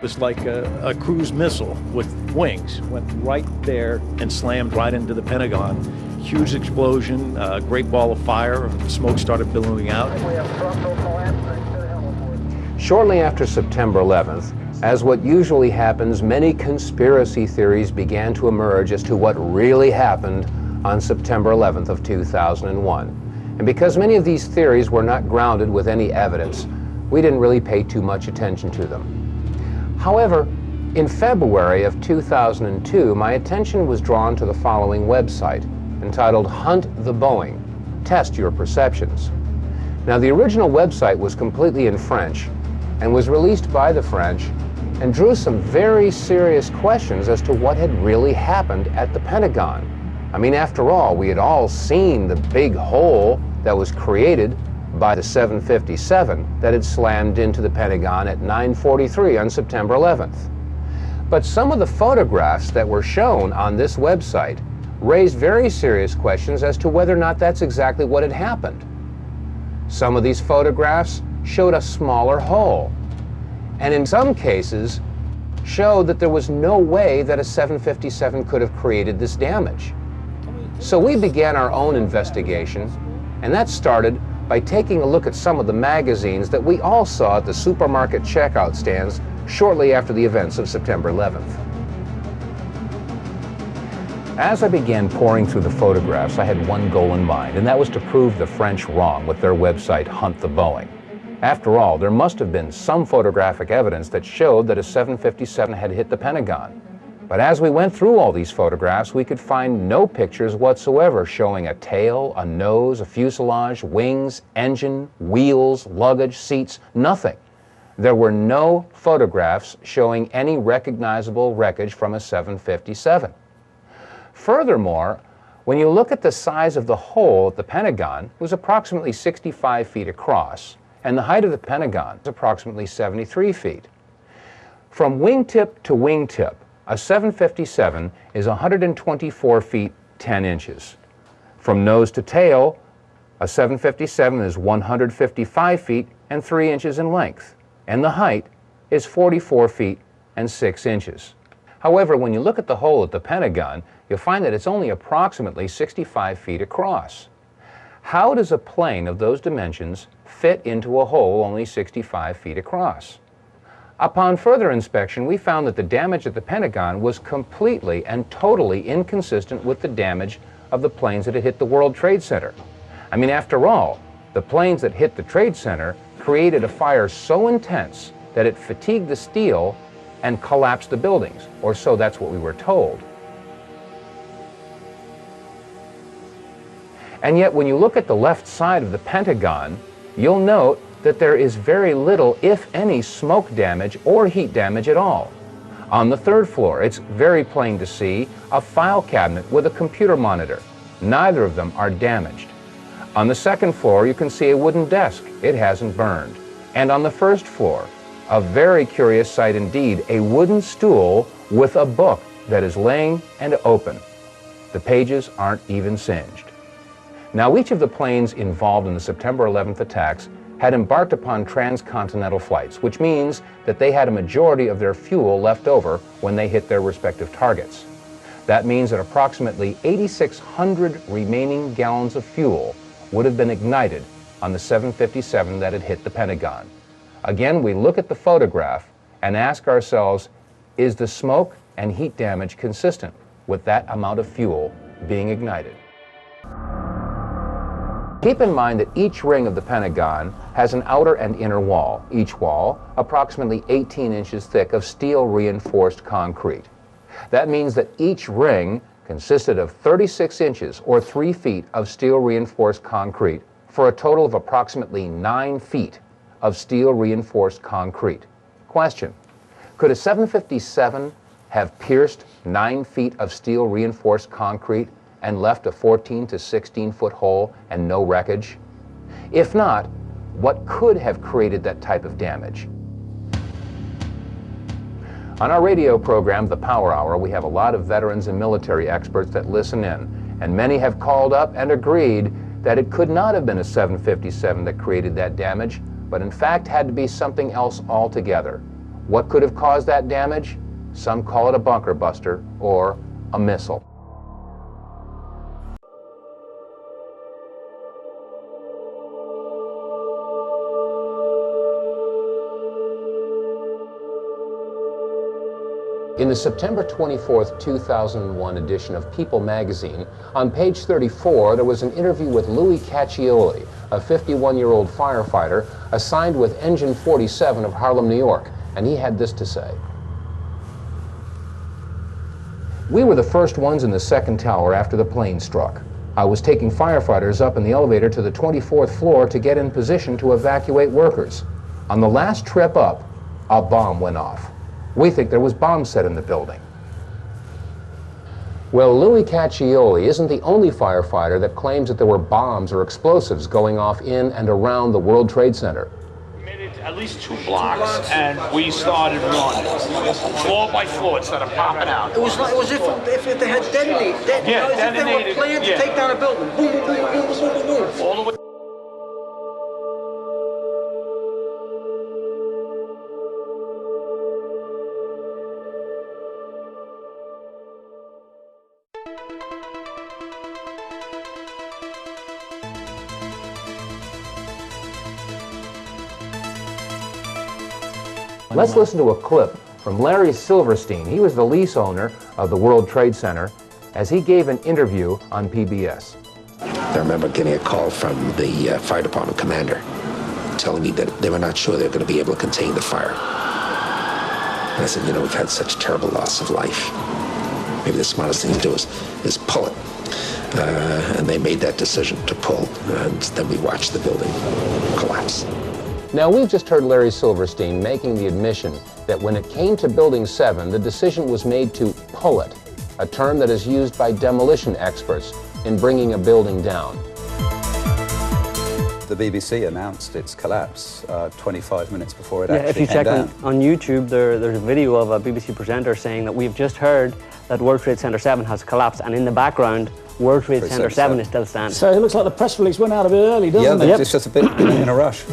was like a cruise missile with wings. Went right there and slammed right into the Pentagon. Huge explosion, a great ball of fire, smoke started billowing out. Shortly after September 11th, as what usually happens, many conspiracy theories began to emerge as to what really happened on September 11th of 2001. And because many of these theories were not grounded with any evidence, we didn't really pay too much attention to them. However, in February of 2002, my attention was drawn to the following website, entitled Hunt the Boeing, Test Your Perceptions. Now, the original website was completely in French and was released by the French and drew some very serious questions as to what had really happened at the Pentagon. I mean, after all, we had all seen the big hole that was created by the 757 that had slammed into the Pentagon at 9:43 on September 11th. But some of the photographs that were shown on this website raised very serious questions as to whether or not that's exactly what had happened. Some of these photographs showed a smaller hole, and in some cases showed that there was no way that a 757 could have created this damage. So we began our own investigation, and that started by taking a look at some of the magazines that we all saw at the supermarket checkout stands shortly after the events of September 11th. As I began poring through the photographs, I had one goal in mind, and that was to prove the French wrong with their website Hunt the Boeing. After all, there must have been some photographic evidence that showed that a 757 had hit the Pentagon. But as we went through all these photographs, we could find no pictures whatsoever showing a tail, a nose, a fuselage, wings, engine, wheels, luggage, seats, nothing. There were no photographs showing any recognizable wreckage from a 757. Furthermore, when you look at the size of the hole at the Pentagon, it was approximately 65 feet across, and the height of the Pentagon is approximately 73 feet. From wingtip to wingtip, a 757 is 124 feet 10 inches. From nose to tail, a 757 is 155 feet and 3 inches in length, and the height is 44 feet and 6 inches. However, when you look at the hole at the Pentagon, you'll find that it's only approximately 65 feet across. How does a plane of those dimensions fit into a hole only 65 feet across? Upon further inspection, we found that the damage at the Pentagon was completely and totally inconsistent with the damage of the planes that had hit the World Trade Center. I mean, after all, the planes that hit the Trade Center created a fire so intense that it fatigued the steel and collapsed the buildings, or so that's what we were told. And yet, when you look at the left side of the Pentagon, you'll note that there is very little, if any, smoke damage or heat damage at all. On the third floor, it's very plain to see a file cabinet with a computer monitor. Neither of them are damaged. On the second floor, you can see a wooden desk. It hasn't burned. And on the first floor, a very curious sight indeed, a wooden stool with a book that is laying and open. The pages aren't even singed. Now, each of the planes involved in the September 11th attacks had embarked upon transcontinental flights, which means that they had a majority of their fuel left over when they hit their respective targets. That means that approximately 8,600 remaining gallons of fuel would have been ignited on the 757 that had hit the Pentagon. Again, we look at the photograph and ask ourselves, is the smoke and heat damage consistent with that amount of fuel being ignited? Keep in mind that each ring of the Pentagon has an outer and inner wall, each wall approximately 18 inches thick of steel reinforced concrete. That means that each ring consisted of 36 inches or 3 feet of steel reinforced concrete for a total of approximately 9 feet of steel reinforced concrete. Question: could a 757 have pierced 9 feet of steel reinforced concrete and left a 14 to 16 foot hole and no wreckage? If not, what could have created that type of damage? On our radio program, The Power Hour, we have a lot of veterans and military experts that listen in, and many have called up and agreed that it could not have been a 757 that created that damage, but in fact had to be something else altogether. What could have caused that damage? Some call it a bunker buster or a missile. In the September 24, 2001 edition of People magazine, on page 34, there was an interview with Louis Caccioli, a 51-year-old firefighter assigned with Engine 47 of Harlem, New York, and he had this to say. We were the first ones in the second tower after the plane struck. I was taking firefighters up in the elevator to the 24th floor to get in position to evacuate workers. On the last trip up, a bomb went off. We think there was bombs set in the building. Well, Louis Caccioli isn't the only firefighter that claims that there were bombs or explosives going off in and around the World Trade Center. We made it at least 2 blocks, and we started running. Floor by floor, it started popping out. It was like it was if they had detonated. Yeah, as detonated. if they were planned to take down a building. Boom, boom, boom, boom, boom, boom, boom. All the way. Let's listen to a clip from Larry Silverstein. He was the lease owner of the World Trade Center as he gave an interview on PBS. I remember getting a call from the fire department commander telling me that they were not sure they were going to be able to contain the fire. And I said, you know, we've had such terrible loss of life. Maybe the smartest thing to do is pull it. And they made that decision to pull, and then we watched the building collapse. Now, we've just heard Larry Silverstein making the admission that when it came to Building 7, the decision was made to pull it, a term that is used by demolition experts in bringing a building down. The BBC announced its collapse 25 minutes before it actually if you came check down. on YouTube, there's a video of a BBC presenter saying that we've just heard that World Trade Center 7 has collapsed, and in the background, World Trade Center 7 is still standing. So it looks like the press release went out a bit early, doesn't it? Yeah, it's just a bit in a rush.